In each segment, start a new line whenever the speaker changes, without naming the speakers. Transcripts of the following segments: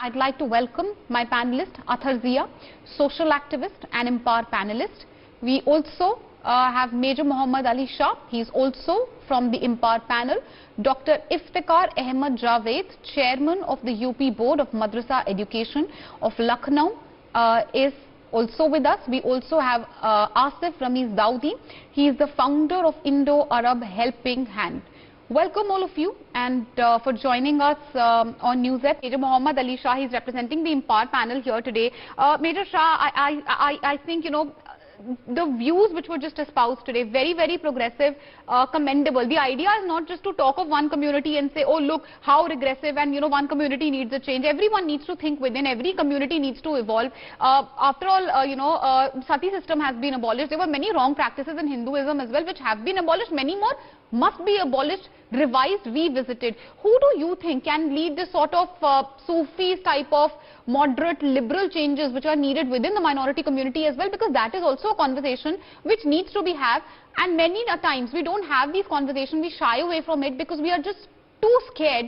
I'd like to welcome my panelist, Zia, social activist and Empower panelist. We also have Major Muhammad Ali Shah. He is also from the Empower panel. Dr. Iftikhar Ahmed Javed, Chairman of the UP Board of Madrasa Education of Lucknow, is also with us. We also have Asif Ramiz Daudi. He is the founder of Indo-Arab Helping Hand. Welcome all of you and for joining us on Newsnet. Major Muhammad Ali Shah is representing the Empower panel here today. Major Shah, I think, you know, the views which were just espoused today, very, very progressive, commendable. The idea is not just to talk of one community and say, oh, look, how regressive and, you know, one community needs a change. Everyone needs to think within. Every community needs to evolve. After all, you know, sati system has been abolished. There were many wrong practices in Hinduism as well, which have been abolished. Many more must be abolished, revised, revisited. Who do you think can lead this sort of Sufis type of moderate liberal changes which are needed within the minority community as well, because that is also a conversation which needs to be had, and many times we don't have these conversations, we shy away from it because we are just too scared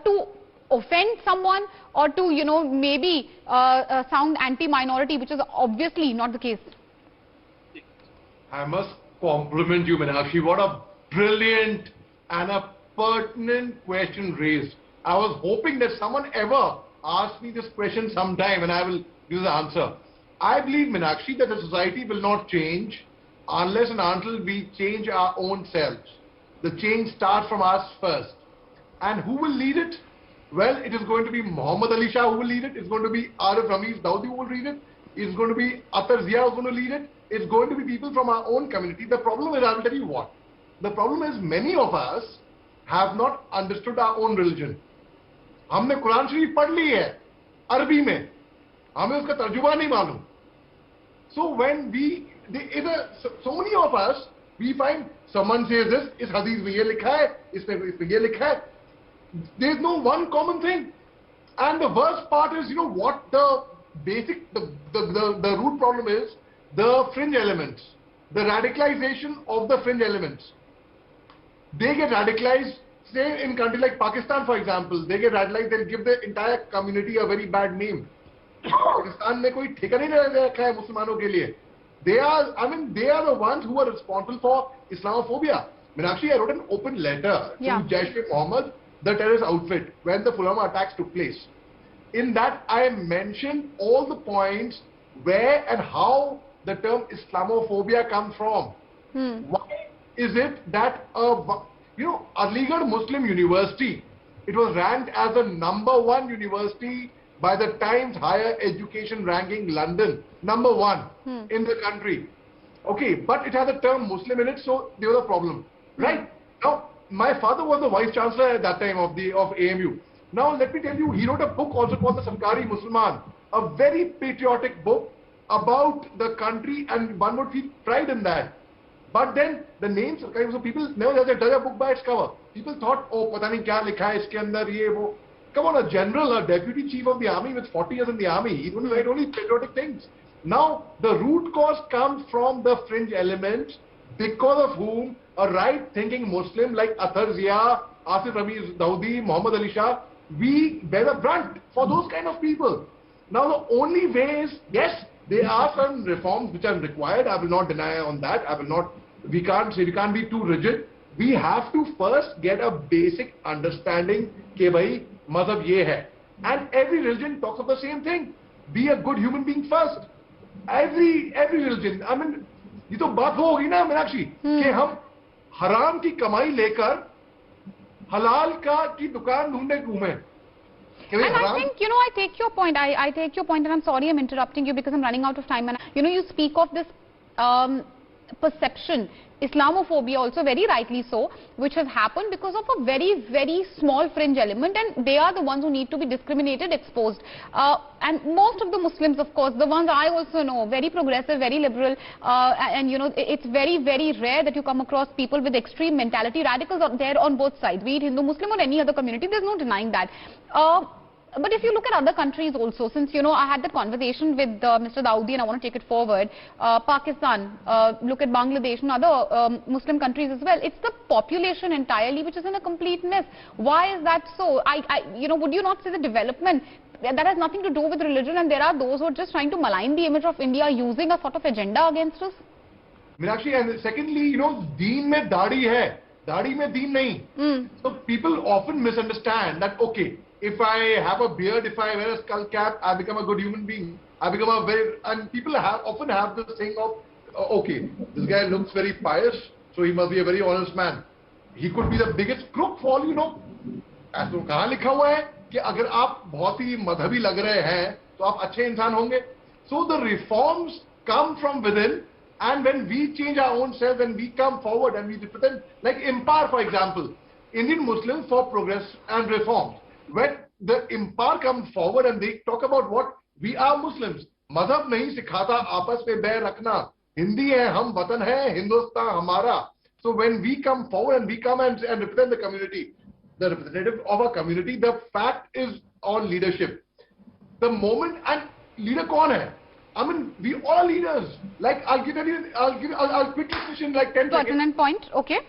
to offend someone or to, you know, maybe sound anti-minority, which is obviously not the case.
I must compliment you, Meenakshi. What a brilliant and a pertinent question raised. I was hoping that someone ever asked me this question sometime and I will give the answer. I believe, Meenakshi, that the society will not change unless and until we change our own selves. The change starts from us first. And who will lead it? Well, it is going to be Muhammad Ali Shah who will lead it. It's going to be Arif Ramiz Daudi who will lead it. It's going to be Zia who is going to lead it. It's going to be people from our own community. The problem is, I will tell you what. The problem is many of us have not understood our own religion. हमने कुरान शरीफ पढ़ ली है अरबी में, हमें उसका तर्जुमा नहीं मालूम. So when so many of us, we find someone says this, इस हदीस में ये लिखा है, इसमें ये लिखा है. There is no one common thing. And the worst part is, you know what the basic, the root problem is? The fringe elements, the radicalization of the fringe elements. They get radicalized, say in countries like Pakistan, for example, they get radicalized, they'll give the entire community a very bad name. Pakistan में कोई ठेका नहीं रखा है मुसलमानों के लिए. They are, I mean, they are the ones who are responsible for Islamophobia. Meenakshi, I wrote an open letter to Jaish-e-Mohammed, the terrorist outfit, when the Pulwama attacks took place. In that, I mentioned all the points where and how the term Islamophobia comes from. Why is it that you know, Aligarh Muslim University, it was ranked as the #1 university by the Times Higher Education Ranking London, #1 in the country. Okay, but it has the term Muslim in it, so there was a problem, right? Now, my father was the vice chancellor at that time of AMU. Now, let me tell you, he wrote a book also called TheSarkari Mussalman, a very patriotic book about the country, and one would feel pride in that. But then the name Sarkari, so people never judge a book by its cover. People thought, oh, pata nahi kya likha hai iske andar ye wo. Come on, a general, a deputy chief of the army with 40 years in the army, he wouldn't write only patriotic things. Now, the root cause comes from the fringe elements, because of whom a right-thinking Muslim like Zia, Asif Ramiz Daudi, Muhammad Ali Shah, we bear the brunt for those kind of people. Now, the only way is, yes, there are some reforms which are required. I will not deny on that. I will not. We can't say, we can't be too rigid. We have to first get a basic understanding कि भाई मज़हब ये है. And every religion talks of the same thing. Be a good human being first. Every religion. I mean, ये तो बात होगी ना मीनाक्षी कि हम हराम की कमाई लेकर हलाल की दुकान ढूंढने घूमें.
And I think, you know, I take your point. I take your point, and I'm sorry I'm interrupting you because I'm running out of time. And, you know, you speak of this perception, Islamophobia also, very rightly so, which has happened because of a very, very small fringe element, and they are the ones who need to be discriminated, exposed. And most of the Muslims, of course, the ones I also know, very progressive, very liberal, and, you know, it's very, very rare that you come across people with extreme mentality. Radicals are there on both sides, be it Hindu, Muslim or any other community. There's no denying that. But if you look at other countries also, since, you know, I had that conversation with Mr. Daudi and I want to take it forward, Pakistan, look at Bangladesh and other Muslim countries as well, it's the population entirely which is in a complete mess. Why is that so? You know, would you not say the development that has nothing to do with religion, and there are those who are just trying to malign the image of India using a sort of agenda against us.
Meenakshi, and secondly, you know, deen mein daadi hai, daadi mein deen nahi. So people often misunderstand that, okay, if I have a beard, if I wear a skull cap, I become a good human being. I become a very, and people often have this thing of, okay, this guy looks very pious, so he must be a very honest man. He could be the biggest crook for all you know. ऐसा कहाँ लिखा हुआ है कि अगर आप बहुत ही मजहबी लग रहे हैं तो आप अच्छे इंसान होंगे? So the reforms come from within, and when we change our own selves and we come forward and we represent, like Impar, for example, Indian Muslims for Progress and Reform. When the Impar come forward and they talk about what we are Muslims, मजहब नहीं सिखाता आपस में बैर रखना, हिंदी है, हम वतन है, हिंदुस्तान हमारा. So when we come forward and we come and represent the community, the representative of our community, the fact is on leadership. The moment, and leader kaun hai? I mean, we all leaders. Like, I'll quickly mention like 10 seconds.
Pertinent point, okay.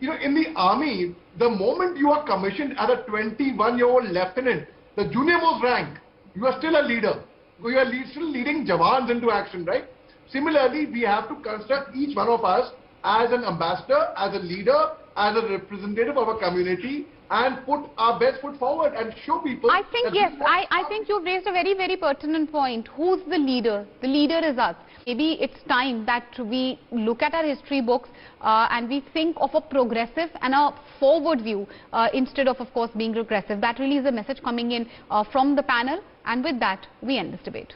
You know, in the army, the moment you are commissioned as a 21-year-old lieutenant, the junior most rank, you are still a leader. You are still leading Jawans into action, right? Similarly, we have to construct each one of us as an ambassador, as a leader, as a representative of a community, and put our best foot forward and show people.
I think, yes, I think you've raised a very, very pertinent point. Who's the leader? The leader is us. Maybe it's time that we look at our history books and we think of a progressive and a forward view instead of course, being regressive. That really is a message coming in from the panel. And with that, we end this debate.